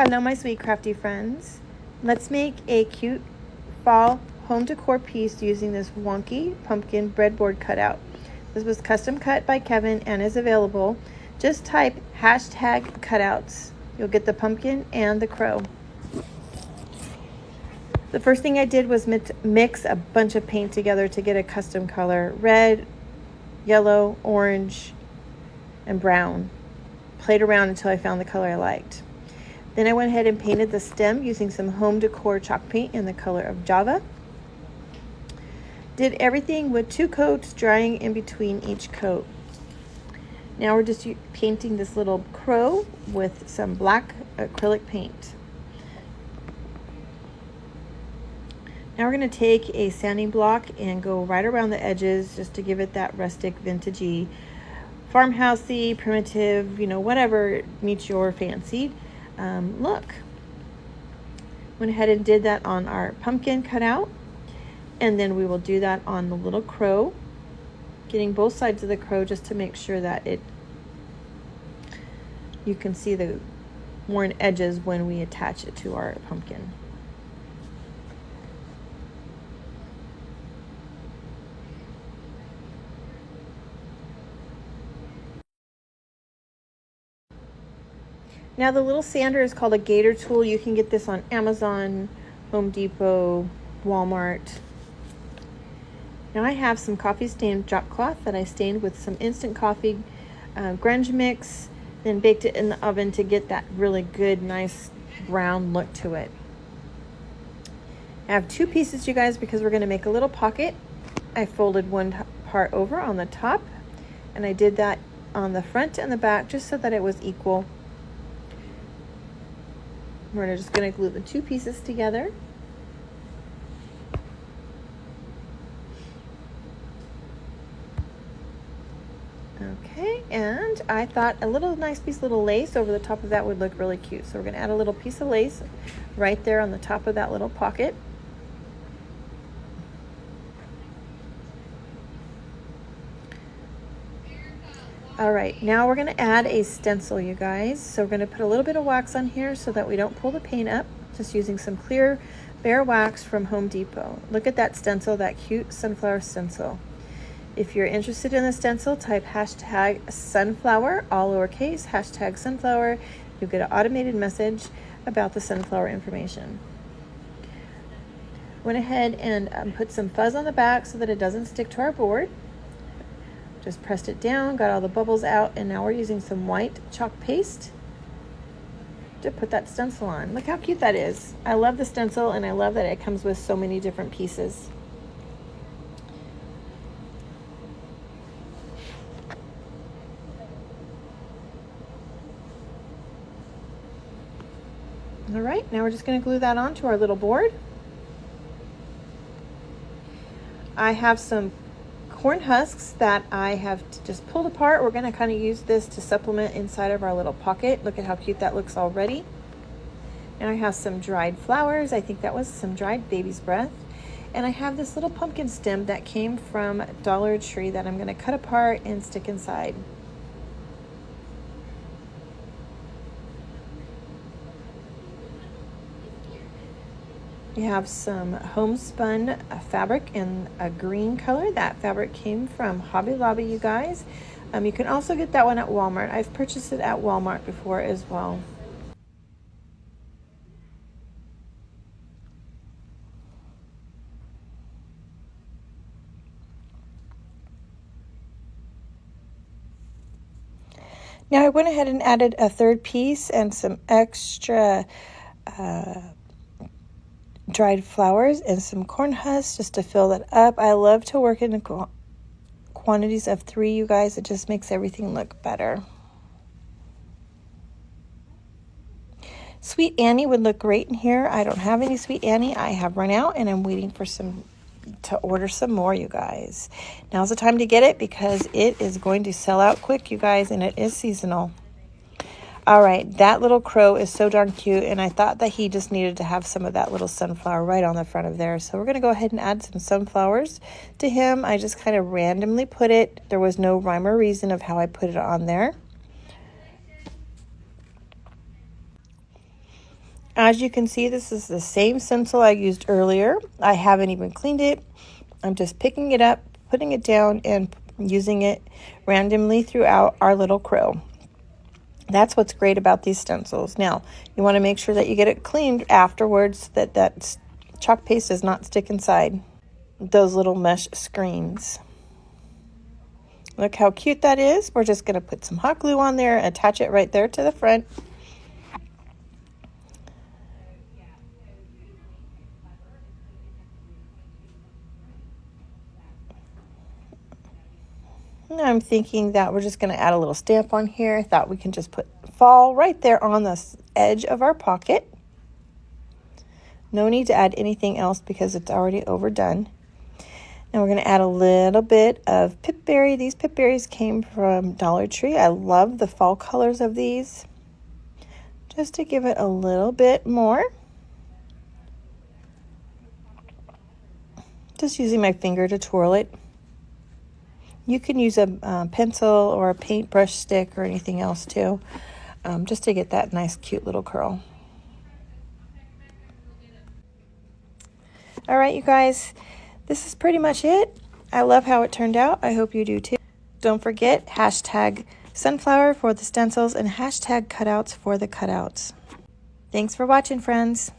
Hello, my sweet crafty friends. Let's make a cute fall home decor piece using this wonky pumpkin breadboard cutout. This was custom cut by Kevin and is available. Just type hashtag cutouts. You'll get the pumpkin and the crow. The first thing I did was mix a bunch of paint together to get a custom color: red, yellow, orange, and brown. Played around until I found the color I liked. Then I went ahead and painted the stem using some home decor chalk paint in the color of Java. Did everything with 2 coats, drying in between each coat. Now we're just painting this little crow with some black acrylic paint. Now we're going to take a sanding block and go right around the edges just to give it that rustic, vintagey, farmhousey, primitive, whatever meets your fancy look. Went ahead and did that on our pumpkin cutout, and then we will do that on the little crow, getting both sides of the crow just to make sure that you can see the worn edges when we attach it to our pumpkin. Now the little sander is called a gator tool. You can get this on Amazon, Home Depot, Walmart. Now I have some coffee stain drop cloth that I stained with some instant coffee grunge mix, then baked it in the oven to get that really good, nice brown look to it. I have 2 pieces, you guys, because we're going to make a little pocket. I folded one part over on the top, and I did that on the front and the back just so that it was equal. We're just going to glue the 2 pieces together. Okay, and I thought a nice piece of little lace over the top of that would look really cute. So we're going to add a little piece of lace right there on the top of that little pocket. All right, now we're going to add a stencil, you guys. So we're going to put a little bit of wax on here so that we don't pull the paint up, just using some clear bare wax from Home Depot. Look at that stencil, that cute sunflower stencil. If you're interested in the stencil, type hashtag sunflower, all lowercase, hashtag sunflower. You'll get an automated message about the sunflower information. Went ahead and put some fuzz on the back so that it doesn't stick to our board. Just pressed it down, got all the bubbles out, and now we're using some white chalk paste to put that stencil on. Look how cute that is. I love the stencil, and I love that it comes with so many different pieces. All right, now we're just going to glue that onto our little board. I have some corn husks that I have just pulled apart. We're going to kind of use this to supplement inside of our little pocket. Look at how cute that looks already. And I have some dried flowers. I think that was some dried baby's breath. And I have this little pumpkin stem that came from Dollar Tree that I'm going to cut apart and stick inside. We have some homespun fabric in a green color. That fabric came from Hobby Lobby, you guys. You can also get that one at Walmart. I've purchased it at Walmart before as well. Now I went ahead and added a 3rd piece and some extra dried flowers and some corn husks just to fill that up. I love to work in quantities of 3, you guys. It just makes everything look better. Sweet Annie would look great in here. I don't have any Sweet Annie. I have run out, and I'm waiting for to order some more, you guys. Now's the time to get it because it is going to sell out quick, you guys, and it is seasonal. All right, that little crow is so darn cute, and I thought that he just needed to have some of that little sunflower right on the front of there. So we're going to go ahead and add some sunflowers to him. I just kind of randomly put it. There was no rhyme or reason of how I put it on there. As you can see, this is the same stencil I used earlier. I haven't even cleaned it. I'm just picking it up, putting it down, and using it randomly throughout our little crow. That's what's great about these stencils. Now, you want to make sure that you get it cleaned afterwards, that chalk paste does not stick inside those little mesh screens. Look how cute that is. We're just going to put some hot glue on there and attach it right there to the front. And I'm thinking that we're just going to add a little stamp on here. I thought we can just put fall right there on the edge of our pocket. No need to add anything else because it's already overdone. Now we're going to add a little bit of pipberry. These pipberries came from Dollar Tree. I love the fall colors of these. Just to give it a little bit more. Just using my finger to twirl it. You can use a pencil or a paintbrush stick or anything else too, just to get that nice cute little curl. All right, you guys, this is pretty much it. I love how it turned out. I hope you do too. Don't forget, hashtag sunflower for the stencils and hashtag cutouts for the cutouts. Thanks for watching, friends.